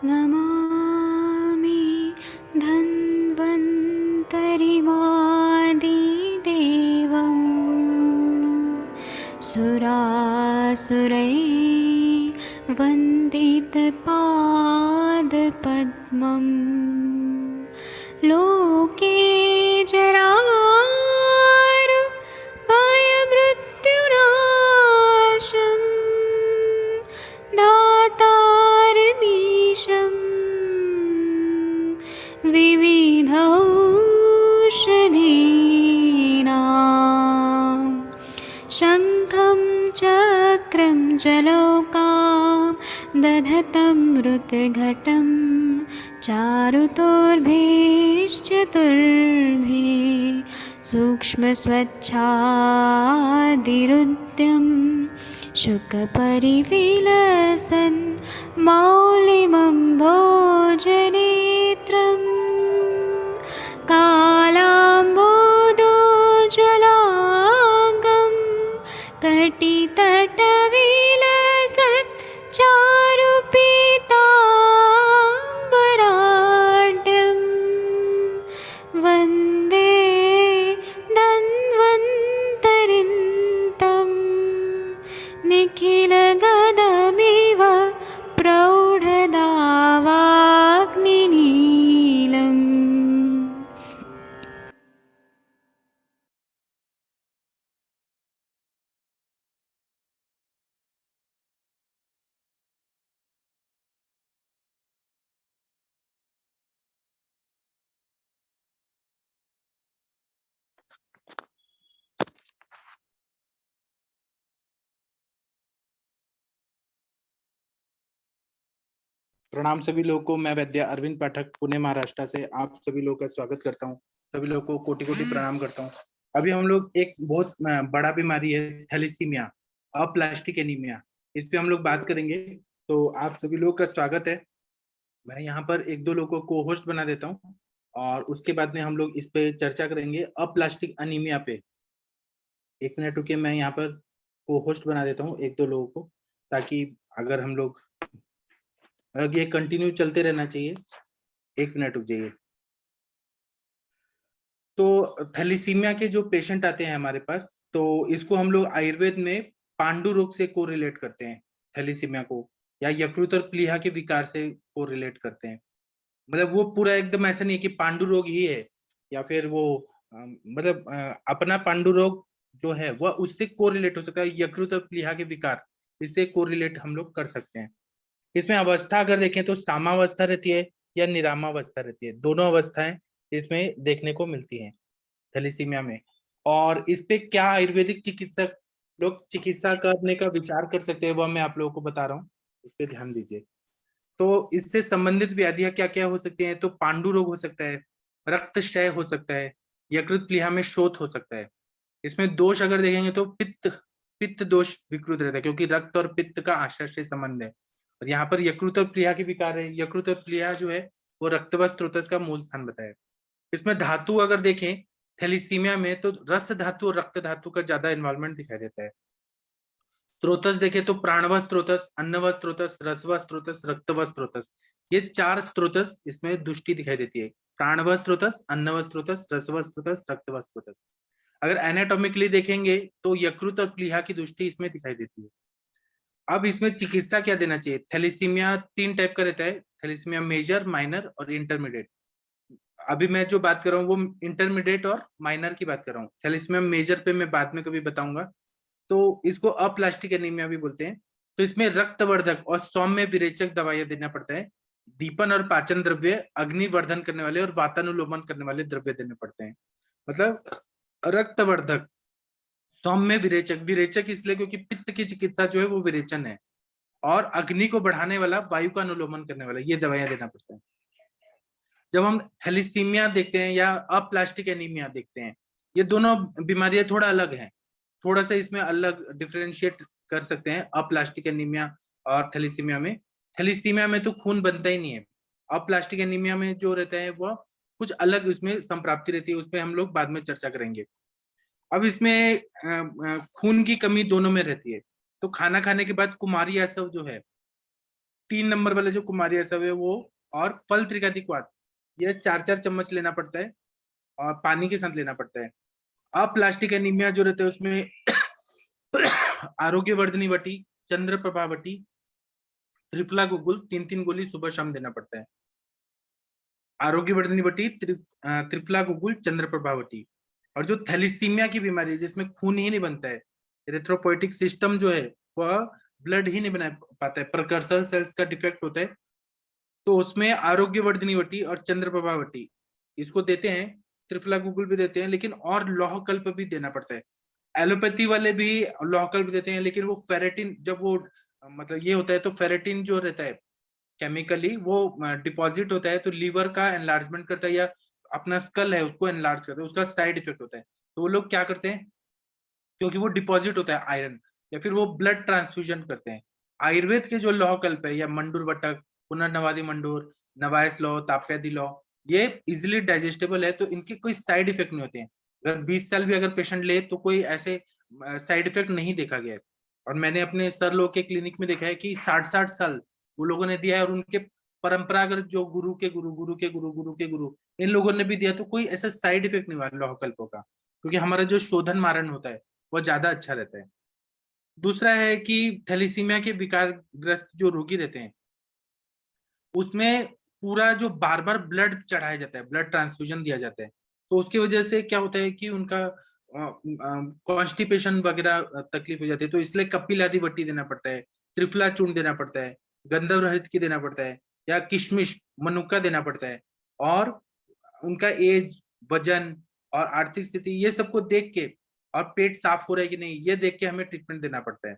नमामि धन्वन्तरिमादिदेवम् सुरासुरैर्वन्दितपादपद्मम् लोके जरामृत्युनाशं दातारमीशं विविधौषधीनां शङ्खं चक्रं जलौकां दधतं मृतघटं चारुतोर्भिश्चतुर्भिः सूक्ष्मस्वच्छादिरुद्यं शुकपरिविलसन् मौलिमम्भोजनेत्रम् कालाम्बोदोज्ज्वलाङ्गं कटितटविलसत् चारुपीताम्बराढ्यं वन्दे धन्वन्तरिन्तं निखिलगदमिव प्रौढदावाग्निनीलम्। प्रणाम सभी लोगों को। मैं वैद्य अरविंद पाठक पुणे महाराष्ट्र से आप सभी लोगों का स्वागत करता हूं। सभी लोगों को कोटि कोटि प्रणाम करता हूं। अभी हम लोग एक बहुत बड़ा बीमारी है थैलेसीमिया, अप्लास्टिक एनीमिया, इस पे हम लोग बात करेंगे। तो आप सभी लोगों का स्वागत है। मैं यहाँ पर एक दो लोगों को होस्ट बना देता हूँ और उसके बाद में हम लोग इस पे चर्चा करेंगे अप्लास्टिक एनीमिया पे। 1 मिनट रुकिए, मैं यहाँ पर को होस्ट बना देता हूँ एक दो लोगों को, ताकि अगर हम लोग ये कंटिन्यू चलते रहना चाहिए। 1 मिनट रुक जाइए। तो थैलीसीमिया के जो पेशेंट आते हैं हमारे पास, तो इसको हम लोग आयुर्वेद में पांडु रोग से कोरिलेट करते हैं। थैलीसीमिया को या यकृत और प्लीहा के विकार से कोरिलेट करते हैं। मतलब वो पूरा एकदम ऐसा नहीं है कि पांडु रोग ही है या फिर वो मतलब अपना पांडु रोग जो है वह उससे कोरिलेट हो सकता है। यकृत और प्लीहा के विकार, इससे कोरिलेट हम लोग कर सकते हैं। इसमें अवस्था अगर देखें तो सामावस्था रहती है या निरामावस्था रहती है। दोनों अवस्थाएं इसमें देखने को मिलती हैं थैलीसीमिया में। और इस पे क्या आयुर्वेदिक चिकित्सक लोग चिकित्सा करने का विचार कर सकते हैं, वह मैं आप लोगों को बता रहा हूँ, इस पे ध्यान दीजिए। तो इससे संबंधित व्याधियां क्या क्या हो सकती हैं? तो पांडु रोग हो सकता है, रक्त क्षय हो सकता है, यकृत प्लीहा में शोथ हो सकता है। इसमें दोष अगर देखेंगे तो पित्त पित्त दोष विकृत रहता है, क्योंकि रक्त और पित्त का आश्रय संबंध है। और यहाँ पर यकृत और प्लीहा के विकार है। यकृत और प्लीहा जो है वो रक्त व स्त्रोतस का मूल स्थान बताया। इसमें धातु अगर देखें थैलीसीमिया में, तो रस धातु और रक्त धातु का ज्यादा इन्वॉल्वमेंट दिखाई देता है। स्त्रोतस देखे तो प्राणव स्त्रोतस, अन्नव स्त्रोतस, रसव स्त्रोतस, रक्तव स्त्रोतस, ये 4 स्त्रोतस इसमें दुष्टि दिखाई देती है। प्राणव स्त्रोतस, अन्नव स्त्रोतस, रसव स्त्रोतस, रक्तव स्त्रोतस। अगर एनाटॉमिकली देखेंगे तो यकृत और प्लीहा की दुष्टि इसमें दिखाई देती है। अब इसमें चिकित्सा क्या देना चाहिए? थैलीसीमिया 3 टाइप का रहता है, थैलीसीमिया मेजर, माइनर और इंटरमीडिएट। अभी मैं जो बात कर रहा हूँ वो इंटरमीडिएट और माइनर की बात कर रहा हूँ। थैलीसीमिया मेजर पे मैं बाद में कभी बताऊंगा। तो इसको अप्लास्टिक एनीमिया भी बोलते हैं। तो इसमें रक्तवर्धक और सौम्य विरेचक दवाइयां देना पड़ता है। दीपन और पाचन द्रव्य, अग्निवर्धन करने वाले और वातानुलोमन करने वाले द्रव्य देने पड़ते हैं। मतलब रक्तवर्धक, सौम्य विरेचक, विरेचक इसलिए क्योंकि पित्त की चिकित्सा जो है वो विरेचन है, और अग्नि को बढ़ाने वाला, वायु का अनुलोमन करने वाला, ये दवाइयां देना पड़ता है। जब हम थैलीसीमिया देखते हैं या अप्लास्टिक एनीमिया देखते हैं, ये दोनों बीमारियां थोड़ा अलग हैं। थोड़ा सा इसमें अलग डिफरेंशिएट कर सकते हैं अप्लास्टिक एनीमिया और थैलीसीमिया में। थैलीसीमिया में तो खून बनता ही नहीं है। अप्लास्टिक एनीमिया में जो रहता है वो कुछ अलग उसमें संप्राप्ति रहती है, उस पर हम लोग बाद में चर्चा करेंगे। अब इसमें खून की कमी दोनों में रहती है। तो खाना खाने के बाद कुमारी आसव जो है 3 नंबर वाले जो कुमारी असव है वो, और फल त्रिकातिक ये 4-4 चम्मच लेना पड़ता है और पानी के साथ लेना पड़ता है। अप्लास्टिक एनीमिया जो रहता है उसमें आरोग्यवर्धनी वटी, चंद्रप्रभा वटी, त्रिफला गुगुल 3-3 गोली सुबह शाम देना पड़ता है। आरोग्यवर्धनी वटी, त्रिफला गुगुल, चंद्रप्रभा वटी। और जो थैलीसीमिया की बीमारी है जिसमें खून ही नहीं बनता है, एरिथ्रोपोइटिक सिस्टम जो है वह ब्लड ही नहीं बना पाता है, प्रकर्सर सेल्स का डिफेक्ट होता है, तो उसमें आरोग्यवर्धनी वटी और चंद्रप्रभा वटी इसको देते हैं, त्रिफला गुगुल भी देते हैं, लेकिन और लौह कल्प भी देना पड़ता है। एलोपैथी वाले भी लौह कल्प देते हैं, लेकिन वो फेरेटिन जब वो मतलब ये होता है तो फेरेटिन जो रहता है केमिकली वो डिपॉजिट होता है तो लीवर का एनलार्जमेंट करता है, या अपना स्कल है उसको एनलार्ज करता है, उसका साइड इफेक्ट होता है। तो वो लोग क्या करते हैं, क्योंकि वो डिपॉजिट होता है आयरन, या फिर वो ब्लड ट्रांसफ्यूजन करते हैं। आयुर्वेद के जो लौह कल्प है, या मंडूर वटक, पुनर्नवादी मंडूर, नवायस लौ, ताप्यादि लौ, ये इजिली डाइजेस्टेबल है, तो इनके कोई साइड इफेक्ट नहीं होते हैं। अगर 20 साल भी अगर पेशेंट ले तो कोई ऐसे साइड इफेक्ट नहीं देखा गया है। और मैंने अपने सर लोग के क्लिनिक में देखा है कि 60-60 साल वो लोगों ने दिया है, और उनके परंपरागत जो गुरु के गुरु, गुरु के गुरु, गुरु के गुरु, इन लोगों ने भी दिया, तो कोई ऐसा साइड इफेक्ट नहीं हुआ लौह कल्पों का, क्योंकि हमारा जो शोधन मारण होता है वो ज्यादा अच्छा रहता है। दूसरा है कि थैलीसीमिया के विकारग्रस्त जो रोगी रहते हैं उसमें पूरा जो बार बार ब्लड चढ़ाया जाता है, ब्लड ट्रांसफ्यूजन दिया जाता है, तो उसकी वजह से क्या होता है कि उनका कॉन्स्टिपेशन वगैरह तकलीफ हो जाती है, तो इसलिए कपिल आदि वट्टी देना पड़ता है, त्रिफला चूर्ण देना पड़ता है, गंधर्व हरित की देना पड़ता है, या किशमिश मनुक्का देना पड़ता है। और उनका एज, वजन और आर्थिक स्थिति ये सबको देख के, और पेट साफ हो रहा है कि नहीं ये देख के हमें ट्रीटमेंट देना पड़ता है।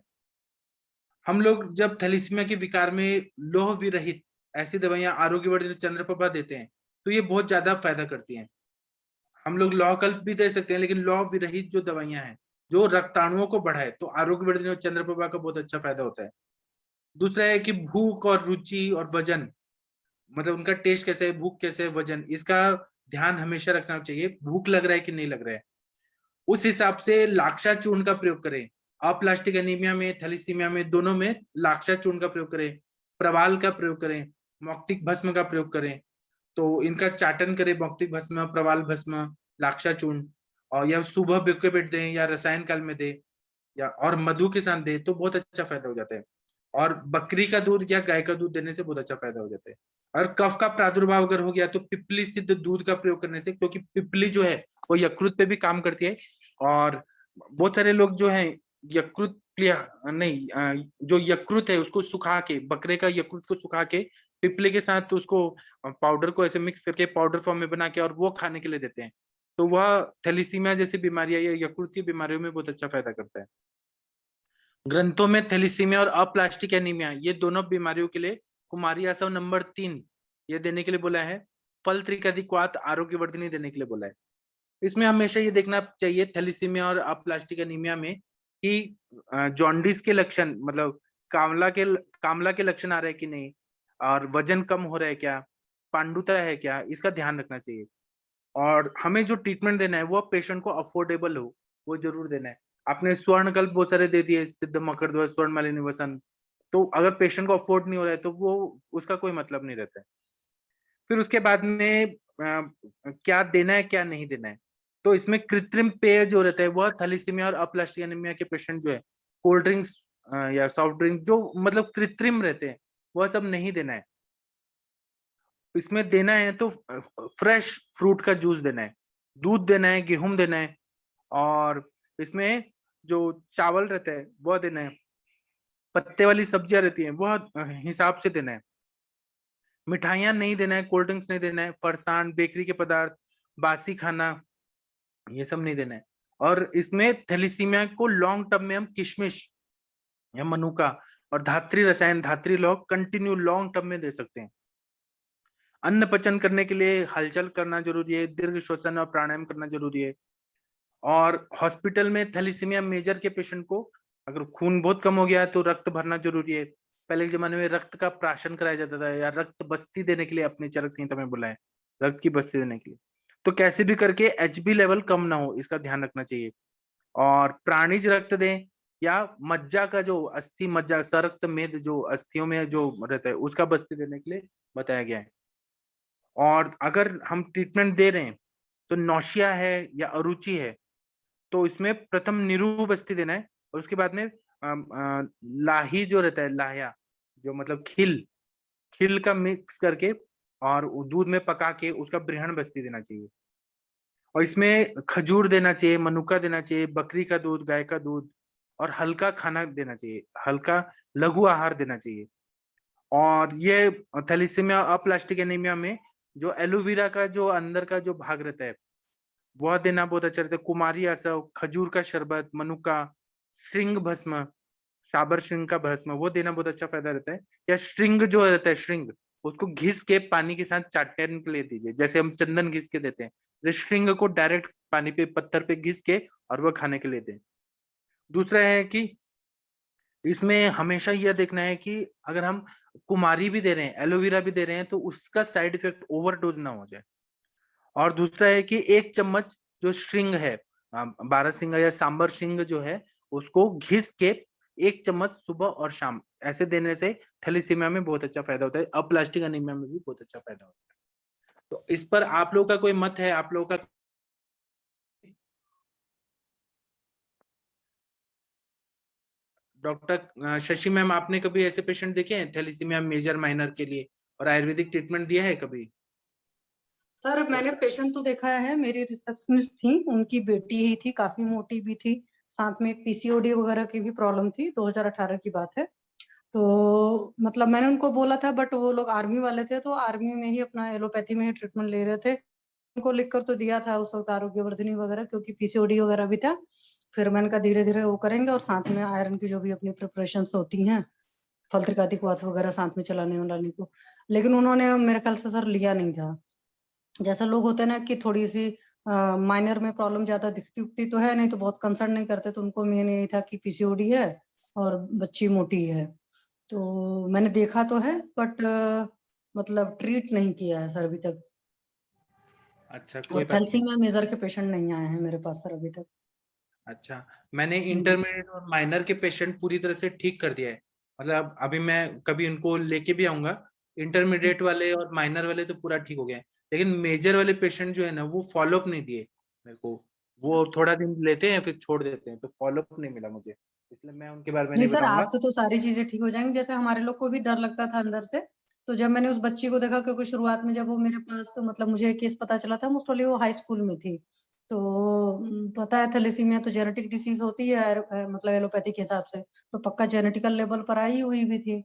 हम लोग जब थैलीसीमिया के विकार में लोह विरहित ऐसी दवाइयां आरोग्यवर्धक चंद्रप्रभा देते हैं तो ये बहुत ज्यादा फायदा करती हैं। हम लोग लौह कल्प भी दे सकते हैं, लेकिन लौह विरहित जो दवाइयां हैं जो रक्ताणुओं को बढ़ाए तो आरोग्यवर्धक और चंद्रप्रभा का बहुत अच्छा फायदा होता है। दूसरा है कि भूख और रुचि और वजन, मतलब उनका टेस्ट कैसे है, भूख कैसे है, वजन, इसका ध्यान हमेशा रखना चाहिए। भूख लग रहा है कि नहीं लग रहा है, उस हिसाब से लाक्षा चूर्ण का प्रयोग करें। अप्लास्टिक एनीमिया में, थैलीसीमिया में, दोनों में लाक्षा चूर्ण का प्रयोग करें, प्रवाल का प्रयोग करें, मौक्तिक भस्म का प्रयोग करें। तो इनका चाटन करें, मौक्तिक भस्म, प्रवाल भस्म, लाक्षा चूर्ण, और या सुबह बिक्के पेट दें या रसायन काल में दे, या और मधु के साथ दे तो बहुत अच्छा फायदा हो जाता है। और बकरी का दूध या गाय का दूध देने से बहुत अच्छा फायदा हो जाता है। और कफ का प्रादुर्भाव अगर हो गया तो पिपली सिद्ध दूध का प्रयोग करने से, क्योंकि पिपली जो है वो यकृत पे भी काम करती है। और बहुत सारे लोग जो है यकृत नहीं जो यकृत है उसको सुखा के, बकरे का यकृत को सुखा के पिपली के साथ उसको पाउडर को ऐसे मिक्स करके पाउडर फॉर्म में बना के और वो खाने के लिए देते हैं, तो वह थैलीसीमिया जैसी बीमारियां या यकृत की बीमारियों में बहुत अच्छा फायदा करता है। ग्रंथों में थैलीसीमिया और अप्लास्टिक एनीमिया ये दोनों बीमारियों के लिए कुमारी आसव नंबर 3 ये देने के लिए बोला है। फल त्रिकातिक्वात आरोग्यवर्धनी देने के लिए बोला है। इसमें हमेशा ये देखना चाहिए थैलीसीमिया और अप्लास्टिक एनीमिया में कि जॉन्डिस के लक्षण, मतलब कामला के लक्षण आ रहे हैं कि नहीं, और वजन कम हो रहा है क्या, पांडुता है क्या, इसका ध्यान रखना चाहिए। और हमें जो ट्रीटमेंट देना है वो पेशेंट को अफोर्डेबल हो, वो जरूर देना है। आपने स्वर्णकल्प बहुत सारे दे दिए, सिद्ध मकरध्वज, स्वर्ण मालिनी वसन, तो अगर पेशेंट को अफोर्ड नहीं हो रहा है तो वो उसका कोई मतलब नहीं रहता है। फिर उसके बाद में क्या देना है क्या नहीं देना है, तो इसमें कृत्रिम पेय जो रहता है वह थैलीसीमिया और अप्लास्टिक एनीमिया के पेशेंट जो है कोल्ड ड्रिंक्स या सॉफ्ट ड्रिंक जो मतलब कृत्रिम रहते हैं वह सब नहीं देना है। इसमें देना है तो फ्रेश फ्रूट का जूस देना है, दूध देना है, गेहूं देना है, और इसमें जो चावल रहता है वह देना है, पत्ते वाली सब्जियां रहती हैं वह हिसाब से देना है, मिठाइयां नहीं देना है, कोल्ड ड्रिंक्स नहीं देना है, फरसान, बेकरी के पदार्थ, बासी खाना, ये सब नहीं देना है। और इसमें थैलीसीमिया को लॉन्ग टर्म में हम किशमिश या मनुका और धात्री रसायन, धात्री लौह कंटिन्यू लॉन्ग टर्म में दे सकते हैं। अन्न पचन करने के लिए हलचल करना जरूरी है, दीर्घ श्वसन और प्राणायाम करना जरूरी है। और हॉस्पिटल में थैलीसीमिया मेजर के पेशेंट को अगर खून बहुत कम हो गया है तो रक्त भरना जरूरी है। पहले के जमाने में रक्त का प्राशन कराया जाता था, या रक्त बस्ती देने के लिए अपने चरक संहिता में बोला है, रक्त की बस्ती देने के लिए। तो कैसे भी करके एचबी लेवल कम ना हो इसका ध्यान रखना चाहिए। और प्राणिज रक्त दें, या मज्जा का जो अस्थि मज्जा सरक्त मेद जो अस्थियों में जो रहता है उसका बस्ती देने के लिए बताया गया है। और अगर हम ट्रीटमेंट दे रहे हैं तो नौशिया है या अरुचि है तो इसमें प्रथम निरू बस्ती देना है, और उसके बाद में लाही जो रहता है, लाहिया जो मतलब खिल खिल का मिक्स करके और दूध में पका के उसका ब्रहण बस्ती देना चाहिए। और इसमें खजूर देना चाहिए, मनुका देना चाहिए, बकरी का दूध, गाय का दूध, और हल्का खाना देना चाहिए, हल्का लघु आहार देना चाहिए। और ये थैलीसीमिया अप्लास्टिक एनीमिया में जो एलोवेरा का जो अंदर का जो भाग रहता है वह देना बहुत अच्छा रहता है। कुमारी आसव, खजूर का शरबत, मनुका, श्रृंग भस्म, साबर श्रृंग का भस्म, वो देना बहुत अच्छा फायदा रहता है। या श्रृंग जो रहता है, श्रृंग उसको घिस के पानी के साथ चाटने के लिए दीजिए, जैसे हम चंदन घिस के देते हैं, जैसे श्रृंग को डायरेक्ट पानी पे पत्थर पे घिस के और वह खाने के लिए दें। दूसरा है कि इसमें हमेशा यह देखना है कि अगर हम कुमारी भी दे रहे हैं, एलोवेरा भी दे रहे हैं, तो उसका साइड इफेक्ट ओवरडोज ना हो जाए। और दूसरा है कि 1 चम्मच जो श्रृंग है, बारहसिंगा या सांबर श्रृंग जो है, उसको घिस के 1 चम्मच सुबह और शाम ऐसे देने से थैलीसीमिया में बहुत अच्छा फायदा होता है, अप्लास्टिक एनीमिया में भी बहुत अच्छा फायदा होता है। तो इस पर आप लोगों का कोई मत है? आप लोगों का डॉक्टर शशि मैम, आपने कभी ऐसे पेशेंट देखे हैं थैलीसीमिया मेजर माइनर के लिए और आयुर्वेदिक ट्रीटमेंट दिया है कभी? सर मैंने पेशेंट तो देखा है, मेरी रिसेप्शनिस्ट थी, उनकी बेटी ही थी, काफी मोटी भी थी, साथ में पीसीओडी वगैरह की भी प्रॉब्लम थी, 2018 की बात है। तो मतलब मैंने उनको बोला था, बट वो लोग आर्मी वाले थे, तो आर्मी में ही अपना एलोपैथी में ही ट्रीटमेंट ले रहे थे। उनको लिख कर तो दिया था उस वक्त आरोग्यवर्धिनी वगैरह, क्योंकि पीसीओडी वगैरह भी था। फिर मैंने कहा धीरे धीरे वो करेंगे, और साथ में आयरन की जो भी अपनी प्रिपरेशन होती हैं, फलत्रिकातिक वात वगैरह साथ में चलाने वालाने को, लेकिन उन्होंने मेरे ख्याल से सर लिया नहीं था। जैसा लोग होते हैं ना कि थोड़ी सी माइनर में प्रॉब्लम ज्यादा दिखती उखती तो है नहीं, तो बहुत कंसर्न नहीं करते, तो उनको मेन यही था कि पीसीओडी है और बच्ची मोटी है। तो मैंने देखा तो है, बट मतलब ट्रीट नहीं किया है सर अभी तक। अच्छा, और कोई बात नहीं। थैलेसीमिया मेजर के पेशेंट नहीं आए हैं मेरे पास सर अभी तक। अच्छा, मैंने इंटरमीडिएट और माइनर के पेशेंट पूरी तरह से ठीक कर दिया है। मतलब अभी मैं कभी उनको लेके भी आऊंगा। इंटरमीडिएट वाले और माइनर वाले तो पूरा ठीक हो गए हैं, लेकिन मेजर वाले पेशेंट जो है ना वो फॉलोअप नहीं दिए मेरे को। वो थोड़ा दिन लेते हैं फिर छोड़ देते हैं, तो फॉलोअप नहीं मिला मुझे, इसलिए मैं उनके बारे में नहीं नहीं सर, बताऊंगा। आज से तो सारी चीजें ठीक हो जाएंगी। जैसे हमारे लोग को भी डर लगता था अंदर से, तो जब मैंने उस बच्ची को देखा, क्योंकि शुरुआत में जब वो मेरे पास, मतलब मुझे केस पता चला था, मोस्ट वो हाई स्कूल में थी। तो पता है थैलेसीमिया तो जेनेटिक डिसीज होती है, मतलब एलोपैथी के हिसाब से तो पक्का जेनेटिकल लेवल पर आई हुई भी थी।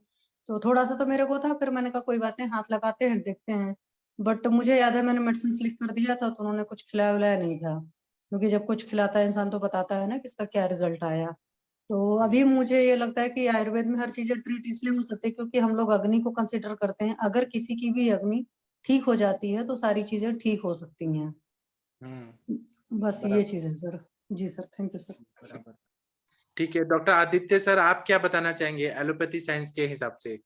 तो थोड़ा सा तो मेरे को था, फिर मैंने कहा कोई बात नहीं, हाथ लगाते हैं देखते हैं। बट मुझे याद है मैंने मेडिसिन लिख कर दिया था, तो उन्होंने कुछ खिलाया विलाया नहीं था, क्योंकि जब कुछ खिलाता है इंसान तो बताता है ना कि इसका क्या रिजल्ट आया। तो अभी मुझे ये लगता है कि आयुर्वेद में हर चीजें ट्रीट इसलिए हो सकती है क्योंकि हम लोग अग्नि को कंसिडर करते हैं। अगर किसी की भी अग्नि ठीक हो जाती है तो सारी चीजें ठीक हो सकती हैं। बस ये बराबर चीज है सर। जी सर, थैंक यू सर। बराबर। ठीक है, डॉक्टर आदित्य सर, आप क्या बताना चाहेंगे एलोपैथी साइंस के हिसाब से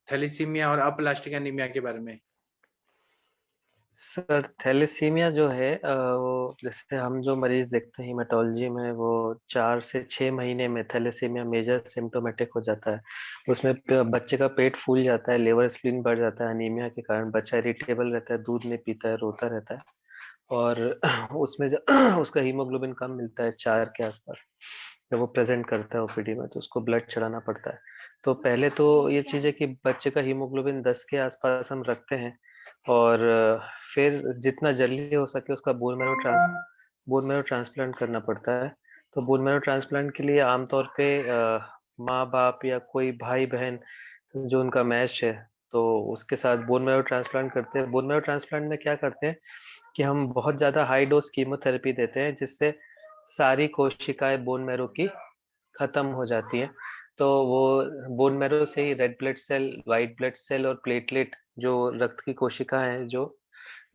थैलीसीमिया और अप्लास्टिक एनीमिया के बारे में? सर थैलेसीमिया जो है वो जैसे हम जो मरीज देखते हैं हीमेटोलॉजी में, वो 4 से 6 महीने में थैलेसीमिया मेजर सिम्टोमेटिक हो जाता है। उसमें बच्चे का पेट फूल जाता है, लिवर स्प्लीन बढ़ जाता है, अनीमिया के कारण बच्चा इरिटेबल रहता है, दूध नहीं पीता है, रोता रहता है। और उसमें उसका हीमोग्लोबिन कम मिलता है 4 के आसपास। जब वो प्रेजेंट करता है ओपीडी में तो उसको ब्लड चढ़ाना पड़ता है। तो पहले तो ये चीज है कि बच्चे का हीमोग्लोबिन 10 के आसपास हम रखते हैं, और फिर जितना जल्दी हो सके उसका बोन मैरो ट्रांसप्लांट करना पड़ता है। तो बोन मैरो ट्रांसप्लांट के लिए आमतौर पे माँ बाप या कोई भाई बहन जो उनका मैच है तो उसके साथ बोन मैरो ट्रांसप्लांट करते हैं। बोन मैरो ट्रांसप्लांट में क्या करते हैं कि हम बहुत ज्यादा हाई डोज कीमोथेरेपी देते हैं, जिससे सारी कोशिकाएं बोन मैरो की खत्म हो जाती है। तो वो बोन मैरो से ही red blood cell, white blood cell और प्लेटलेट जो रक्त की कोशिका है, जो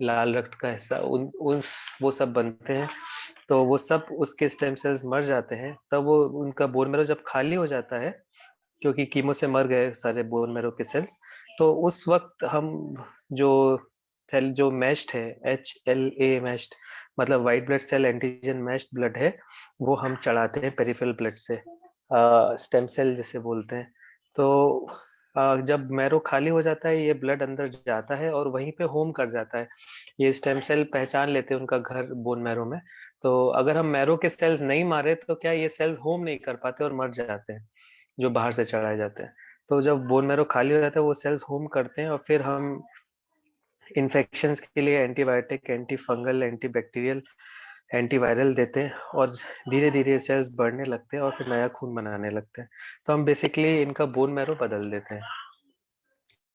लाल रक्त का हिस्सा, उन वो सब बनते हैं। तो वो सब उसके स्टेम सेल्स मर जाते हैं, तब वो उनका बोन मैरो जब खाली हो जाता है, क्योंकि कीमो से मर गए सारे बोन मैरो के सेल्स, तो उस वक्त हम जो जो मैश्ड है, HLA मैश्ड, मतलब white blood cell antigen matched blood है, वो हम चढ़ाते हैं पेरिफेरल ब्लड से। स्टेम सेल जिसे बोलते हैं। तो जब मैरो खाली हो जाता है, ये ब्लड अंदर जाता है और वहीं पे होम कर जाता है। ये स्टेम सेल पहचान लेते हैं उनका घर बोन मैरो में। तो अगर हम मैरो के सेल्स नहीं मारे तो क्या ये सेल्स होम नहीं कर पाते और मर जाते हैं, जो बाहर से चढ़ाए जाते हैं। तो जब बोन मैरो खाली हो जाता है, वो सेल्स होम करते हैं और फिर हम इन्फेक्शंस के लिए antibiotic, anti fungal, anti bacterial, antiviral देते हैं और धीरे धीरे सेल्स बढ़ने लगते हैं और फिर नया खून बनाने लगते हैं। तो हम बेसिकली इनका बोन मैरो बदल देते हैं।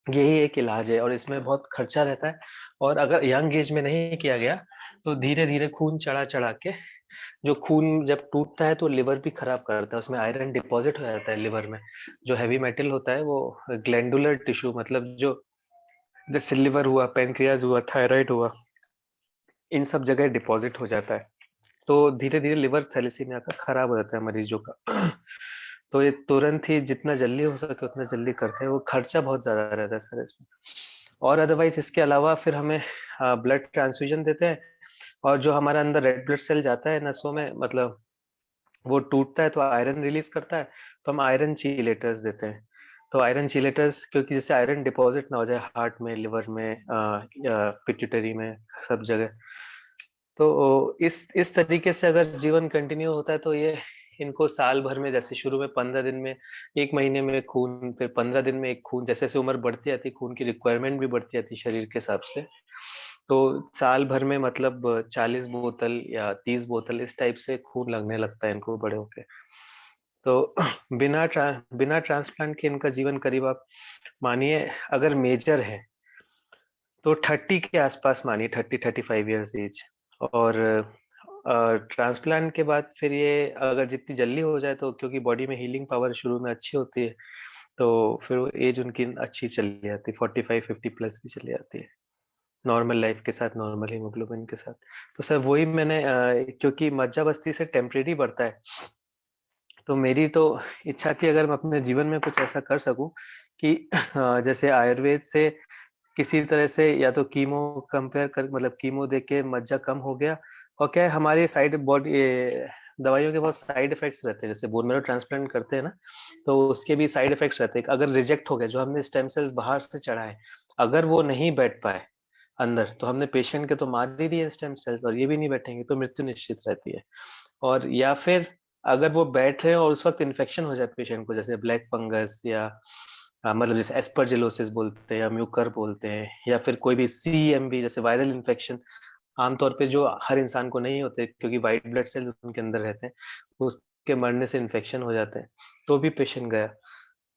यही एक इलाज है और इसमें बहुत खर्चा रहता है। और अगर यंग एज में नहीं किया गया तो धीरे धीरे खून चढ़ा चढ़ा के, जो खून जब टूटता है तो लिवर भी खराब करता है, उसमें आयरन डिपॉजिट हो जाता है लिवर में। जो हैवी मेटल होता है वो ग्लैंडुलर टिश्यू, मतलब जो जैसे लिवर हुआ, पेनक्रियाज हुआ, थायराइड हुआ, इन सब जगह डिपॉजिट हो जाता है। तो धीरे धीरे लिवर थैलेसीमिया का खराब हो जाता है मरीजों का। तो ये तुरंत ही जितना जल्दी हो सके उतना जल्दी करते हैं। वो खर्चा बहुत ज्यादा रहता है सर इसमें। और अदरवाइज इसके अलावा फिर हमें ब्लड ट्रांसफ्यूजन देते हैं। और जो हमारा अंदर रेड ब्लड सेल जाता है नसों में, मतलब वो टूटता है तो आयरन रिलीज करता है, तो हम आयरन चीलेटर्स देते हैं। तो आयरन चीलेटर्स, क्योंकि जैसे आयरन डिपॉजिट ना हो जाए हार्ट में, लिवर में, पिट्यूटरी में, सब जगह। तो इस तरीके से अगर जीवन कंटिन्यू होता है तो ये इनको साल भर में, जैसे शुरू में 15 दिन में, 1 महीने में खून, फिर 15 दिन में एक खून, जैसे जैसे उम्र बढ़ती जाती है खून की रिक्वायरमेंट भी बढ़ती जाती है शरीर के हिसाब से। तो साल भर में मतलब 40 बोतल या 30 बोतल इस टाइप से खून लगने लगता है इनको बड़े होके। तो बिना ट्रांसप्लांट के इनका जीवन करीब, आप मानिए अगर मेजर है तो 30 के आसपास मानिए, 30-35 इयर्स एज। और ट्रांसप्लांट के बाद फिर ये अगर जितनी जल्दी हो जाए तो, क्योंकि बॉडी में हीलिंग पावर शुरू में अच्छी होती है, तो फिर वो एज उनकी अच्छी चली जाती है, 45-50 प्लस भी चली जाती है नॉर्मल लाइफ के साथ, नॉर्मल हीमोग्लोबिन के साथ। तो सर वही मैंने क्योंकि मज्जा बस्ती से टेम्परेरी बढ़ता है, तो मेरी तो इच्छा थी अगर मैं अपने जीवन में कुछ ऐसा कर सकूं कि जैसे आयुर्वेद से किसी तरह से, या तो कीमो कंपेयर कर, मतलब कीमो दे के मज्जा कम हो गया। और क्या है, हमारे साइड बॉडी दवाइयों के बहुत साइड इफेक्ट्स रहते हैं। जैसे बोन मैरो ट्रांसप्लांट करते हैं ना, तो उसके भी साइड इफेक्ट्स रहते हैं। अगर रिजेक्ट हो गया, जो हमने स्टेम सेल्स बाहर से चढ़ाए, अगर वो नहीं बैठ पाए अंदर, तो हमने पेशेंट के तो मार ही दिए स्टेम सेल्स, और ये भी नहीं बैठेंगे तो मृत्यु निश्चित रहती है। और या फिर अगर वो बैठ रहे हैं और उस वक्त इन्फेक्शन हो जाए पेशेंट को, जैसे ब्लैक फंगस या मतलब जैसे एस्परजिलोसिस बोलते हैं या म्यूकर बोलते हैं, या फिर कोई भी CMV जैसे वायरल इन्फेक्शन, आमतौर पे जो हर इंसान को नहीं होते क्योंकि व्हाइट ब्लड सेल्स उनके अंदर रहते हैं, उसके मरने से इन्फेक्शन हो जाते हैं, तो भी पेशेंट गया।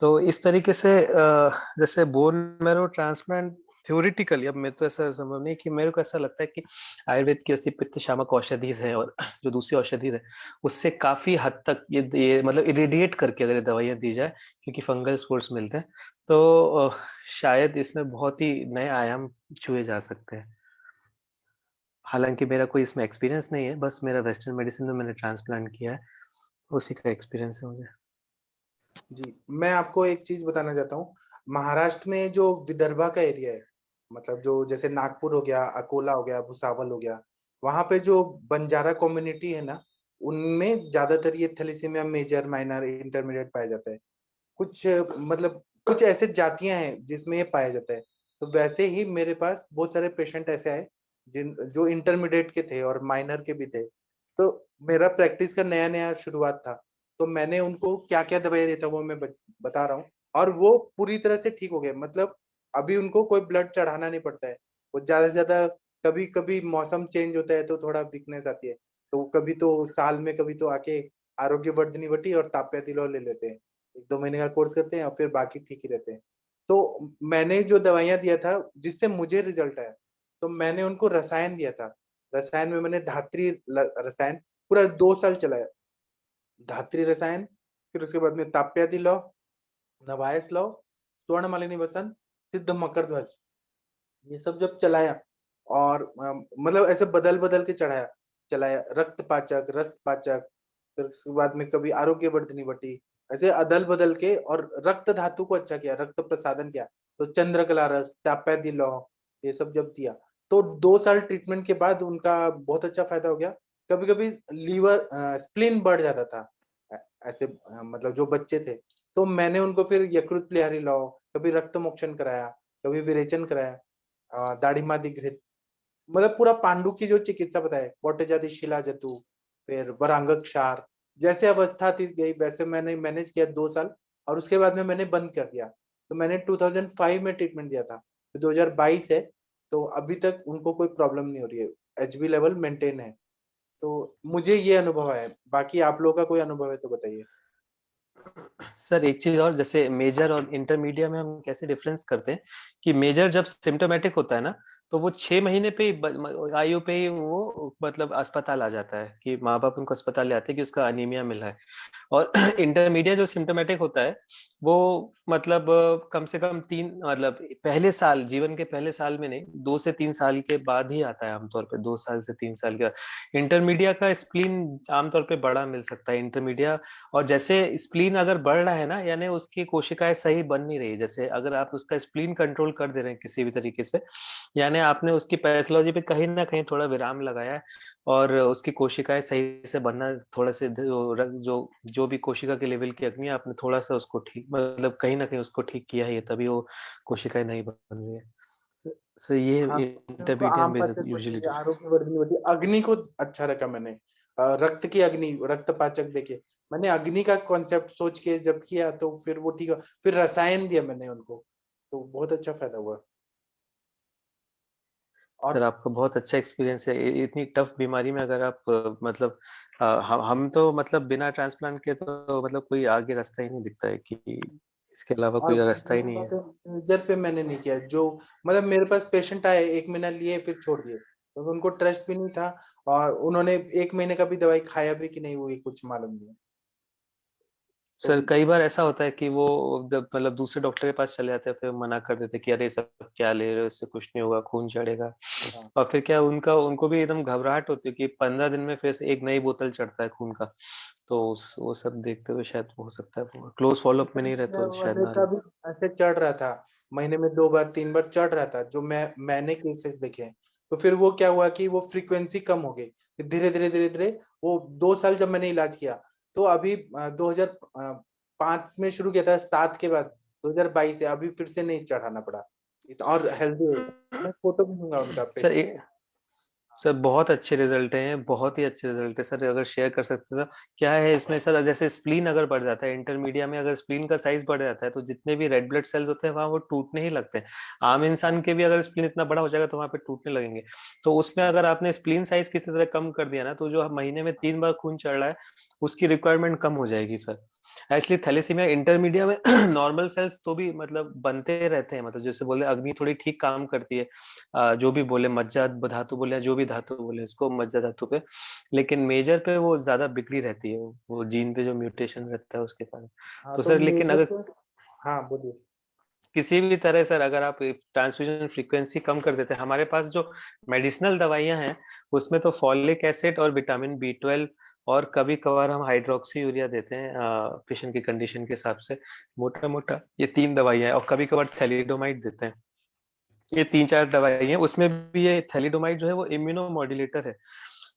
तो इस तरीके से जैसे बोन मैरो ट्रांसप्लांट थ्योरेटिकली, अब मेरे तो ऐसा संभव नहीं, कि मेरे को ऐसा लगता है कि आयुर्वेद की ऐसी पित्त शामक औषधि है और जो दूसरी औषधि है उससे काफी हद तक ये मतलब इरेडिएट करके अगर ये दवाइयां दी जाए, क्योंकि फंगल स्पोर्स मिलते हैं, तो शायद इसमें बहुत ही नए आयाम छुए जा सकते हैं। हालांकि मेरा कोई इसमें एक्सपीरियंस नहीं है, बस मेरा वेस्टर्न मेडिसिन में मैंने ट्रांसप्लांट किया है, उसी का एक्सपीरियंस है मुझे। जी, मैं आपको एक चीज बताना चाहता हूँ। महाराष्ट्र में जो विदर्भा का एरिया है, मतलब जो जैसे नागपुर हो गया, अकोला हो गया, भुसावल हो गया, वहां पे जो बंजारा कम्युनिटी है ना, उनमें ज्यादातर ये थैलेसीमिया मेजर, माइनर, इंटरमीडिएट पाया जाता है। कुछ मतलब कुछ ऐसे जातियां हैं जिसमें ये पाया जाता है। तो वैसे ही मेरे पास बहुत सारे पेशेंट ऐसे आए जो इंटरमीडिएट के थे और माइनर के भी थे। तो मेरा प्रैक्टिस का नया नया शुरुआत था, तो मैंने उनको क्या क्या दवाइयां देता वो मैं बता रहा हूँ। और वो पूरी तरह से ठीक हो गए, मतलब अभी उनको कोई ब्लड चढ़ाना नहीं पड़ता है। वो ज्यादा से ज्यादा, कभी कभी मौसम चेंज होता है तो थोड़ा वीकनेस आती है, तो कभी तो साल में कभी तो आके आरोग्य वर्धनी वटी और ताप्यातिलो ले लेते हैं। 1-2 महीने का कोर्स करते हैं और फिर बाकी ठीक ही रहते हैं। तो मैंने जो दवाइयां दिया था जिससे मुझे रिजल्ट आया, तो मैंने उनको रसायन दिया था। रसायन में मैंने धात्री रसायन पूरा 2 साल चलाया। धात्री रसायन, फिर उसके बाद में ताप्याति लौ, नवायस लौ, स्वर्णमालिनी वसन, सिद्ध मकर ध्वज, ये सब जब चलाया और मतलब ऐसे बदल बदल के चलाया रक्त पाचक, रस पाचक, फिर उसके बाद में कभी आरोग्य वर्धनी वटी, ऐसे अदल बदल के, और रक्त धातु को अच्छा किया, रक्त प्रसादन किया। तो चंद्रकला रस, ताप्याति लौ, ये सब जब दिया तो 2 साल ट्रीटमेंट के बाद उनका बहुत अच्छा फायदा हो गया। कभी कभी लीवर स्प्लीन बढ़ जाता था, ऐसे मतलब जो बच्चे थे, तो मैंने उनको फिर यकृत प्लीहारी लाओ, कभी रक्त मोक्षण कराया, कभी विरेचन कराया, दाढ़ीमादी घृत, मतलब पूरा पांडु की जो चिकित्सा बताए, बोटेजादि शिला जतु, फिर वरांगक क्षार, जैसे अवस्था थी गई वैसे मैंने मैनेज किया 2 साल, और उसके बाद में मैंने बंद कर दिया। तो मैंने 2005 में ट्रीटमेंट दिया था, तो 2022 है, तो अभी तक उनको कोई प्रॉब्लम नहीं हो रही है, HB लेवल मेंटेन है। तो मुझे ये अनुभव है, बाकी आप लोगों का कोई अनुभव है तो बताइए। सर एक चीज और, जैसे मेजर और इंटरमीडिएट में हम कैसे डिफरेंस करते हैं कि मेजर जब सिम्टोमेटिक होता है ना, तो वो 6 महीने पे ही आयु पे ही वो मतलब अस्पताल आ जाता है कि माँ बाप उनको अस्पताल ले आते हैं कि उसका अनीमिया मिला है। और इंटरमीडिएट जो सिम्टोमेटिक होता है वो मतलब कम से कम 3 मतलब पहले साल, जीवन के पहले साल में नहीं, 2 से 3 साल के बाद ही आता है आमतौर पे, 2 साल से 3 साल के बाद। इंटरमीडिएट का स्प्लीन आमतौर पे बड़ा मिल सकता है इंटरमीडिएट। और जैसे स्प्लीन अगर बढ़ रहा है ना, यानी उसकी कोशिकाएं सही बन नहीं रही, जैसे अगर आप उसका स्प्लीन कंट्रोल कर दे रहे हैं किसी भी तरीके से, यानी आपने उसकी पैथोलॉजी पे कहीं ना कहीं थोड़ा विराम लगाया है, और उसकी कोशिकाएं सही से बनना, थोड़ा से जो भी कोशिका के लेवल की अग्नि, आपने थोड़ा सा उसको ठीक, मतलब कहीं ना कहीं उसको ठीक किया है, तभी वो कोशिकाएं नहीं बन रही है। सो ये हाँ, तो इंटरमीडिएट आम में पाचक यूजुअली होती है, आरोग्यवर्धिनी होती है, अग्नि को अच्छा रखा मैंने, रक्त की अग्नि, रक्त पाचक देके मैंने अग्नि का कॉन्सेप्ट सोच के जब किया तो फिर वो ठीक है। फिर रसायन दिया मैंने उनको, तो बहुत अच्छा फायदा हुआ। और सर आपका बहुत अच्छा एक्सपीरियंस है। इतनी टफ बीमारी में अगर आप मतलब हम तो मतलब बिना ट्रांसप्लांट के तो मतलब कोई आगे रास्ता ही नहीं दिखता है कि इसके अलावा और कोई रास्ता ही नहीं है। मेजर पे मैंने नहीं किया, जो मतलब मेरे पास पेशेंट आए 1 महीना लिए फिर छोड़ दिए, तो उनको ट्रस्ट भी नहीं था, और उन्होंने 1 महीने का भी दवाई खाया भी कि नहीं वो कुछ मालूम नहीं है। तो सर कई बार ऐसा होता है कि वो जब मतलब दूसरे डॉक्टर के पास चले जाते हैं, फिर मना कर देते हैं कि अरे सब क्या ले रहे हो, इससे कुछ नहीं होगा, खून चढ़ेगा। हाँ, और फिर क्या उनको भी एकदम घबराहट होती है कि 15 दिन में फिर से एक नई बोतल चढ़ता है खून का। तो वो सब देखते हुए शायद हो सकता है क्लोज फॉलोअप में नहीं रहते हो, शायद वाले ना का ले। भी ऐसे चढ़ रहा था, महीने में 2 बार 3 बार चढ़ रहा था, जो मैंने केसेस देखे हैं। तो फिर वो क्या हुआ कि वो फ्रीक्वेंसी कम हो गई, धीरे धीरे धीरे धीरे वो 2 साल जब मैंने इलाज किया, तो अभी 2005 में शुरू किया था, 7 के बाद 2022 से अभी फिर से नहीं चढ़ाना पड़ा, और हेल्दी। मैं फोटो भी दूंगा उनका सर पेशेंट। सर बहुत अच्छे रिजल्ट हैं, बहुत ही अच्छे रिजल्ट है सर, अगर शेयर कर सकते हैं। क्या है इसमें सर, जैसे स्प्लीन अगर बढ़ जाता है इंटरमीडिया में, अगर स्प्लीन का साइज बढ़ जाता है तो जितने भी रेड ब्लड सेल्स होते हैं वहां वो टूटने ही लगते हैं। आम इंसान के भी अगर स्प्लीन इतना बड़ा हो जाएगा तो वहां पे टूटने लगेंगे। तो उसमें अगर आपने स्प्लीन साइज किसी तरह कम कर दिया ना, तो जो महीने में 3 बार खून चढ़ रहा है उसकी रिक्वायरमेंट कम हो जाएगी सर। एक्चुअली थैलेसीमिया इंटरमीडिया में नॉर्मल सेल्स तो भी मतलब बनते रहते हैं, मतलब जैसे बोले अग्नि थोड़ी ठीक काम करती है, जो भी बोले मज्जा धातु बोले या जो भी धातु बोले उसको मज्जा धातु पे, लेकिन मेजर पे वो ज्यादा बिगड़ी रहती है, वो जीन पे जो म्यूटेशन रहता है उसके कारण। हाँ, तो तो सर लेकिन मेजर अगर पे, हाँ बोलिए। किसी भी तरह सर अगर आप ट्रांसफ्यूजन फ्रीक्वेंसी कम कर देते हैं, हमारे पास जो मेडिसिनल दवाइयां हैं उसमें तो फॉलिक एसिड और विटामिन B12 और कभी कभार हम हाइड्रोक्सी यूरिया देते हैं पेशेंट की कंडीशन के हिसाब से, मोटा मोटा ये 3 दवाइयां हैं, और कभी कभार थैलिडोमाइड देते हैं। ये 3-4 दवाई है, उसमें भी ये थैलिडोमाइड जो है वो इम्यूनो मॉड्यूलेटर है।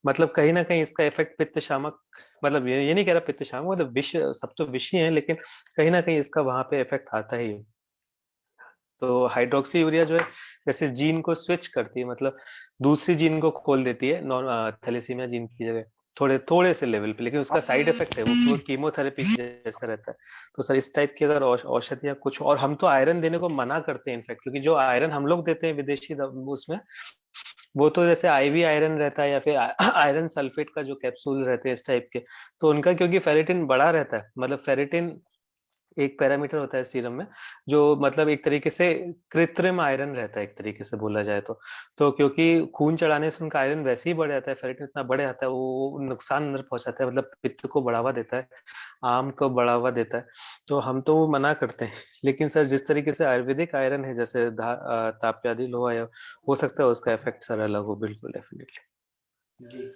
मतलब कहीं ना कहीं इसका इफेक्ट पित्त शामक, मतलब ये नहीं कह रहा पित्त शामक मतलब विष, सब तो विष ही है, लेकिन कहीं ना कहीं इसका वहां पे इफेक्ट आता ही है। तो हाइड्रोक्सी यूरिया जो है जैसे जीन को स्विच करती है, मतलब दूसरी जीन को खोल देती है नॉन थैलेसीमिया जीन की जगह, थोड़े थोड़े से लेवल पे, लेकिन उसका साइड इफेक्ट है वो कीमोथेरेपी जैसा रहता है। तो सर इस टाइप की अगर औषधियाँ कुछ, और हम तो आयरन देने को मना करते हैं इनफैक्ट, क्योंकि जो आयरन हम लोग देते हैं विदेशी उसमें, वो तो जैसे IV आयरन रहता है या फिर आयरन सल्फेट का जो कैप्सूल रहते हैं इस टाइप के, तो उनका क्योंकि फेरिटिन बड़ा रहता है, मतलब फेरिटिन एक पैरामीटर होता है सीरम में, जो मतलब एक तरीके से कृत्रिम आयरन रहता है एक तरीके से बोला जाए तो क्योंकि खून चढ़ाने से उनका आयरन वैसे ही बढ़ जाता है, फेरिटिन इतना बढ़ जाता है, वो नुकसान अंदर पहुंचाता है, मतलब पित्त को बढ़ावा देता है, आम को बढ़ावा देता है। तो हम तो वो मना करते हैं, लेकिन सर जिस तरीके से आयुर्वेदिक आयरन है जैसे ताप्यादि लोहा या, हो सकता है उसका इफेक्ट सर अलग हो, बिल्कुल डेफिनेटली। जी,